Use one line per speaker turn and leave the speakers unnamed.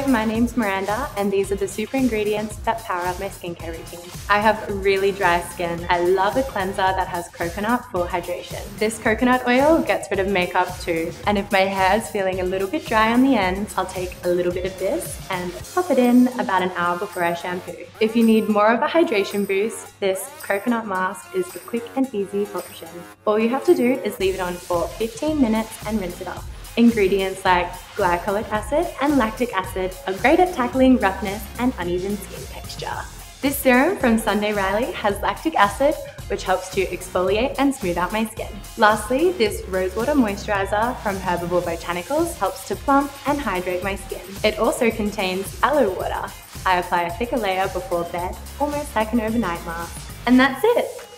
my name's Miranda, and these are the super ingredients that power up my skincare routine. I have really dry skin. I love a cleanser that has coconut for hydration. This coconut oil gets rid of makeup too, and if my hair is feeling a little bit dry on the ends, I'll take a little bit of this and pop it in about an hour before I shampoo. If you need more of a hydration boost, this coconut mask is the quick and easy option. All you have to do is leave it on for 15 minutes and rinse it off. Ingredients like glycolic acid and lactic acid are great at tackling roughness and uneven skin texture. This serum from Sunday Riley has lactic acid, which helps to exfoliate and smooth out my skin. Lastly, this Rosewater moisturizer from Herbivore Botanicals helps to plump and hydrate my skin. It also contains aloe water. I apply a thicker layer before bed, almost like an overnight mask. And that's it!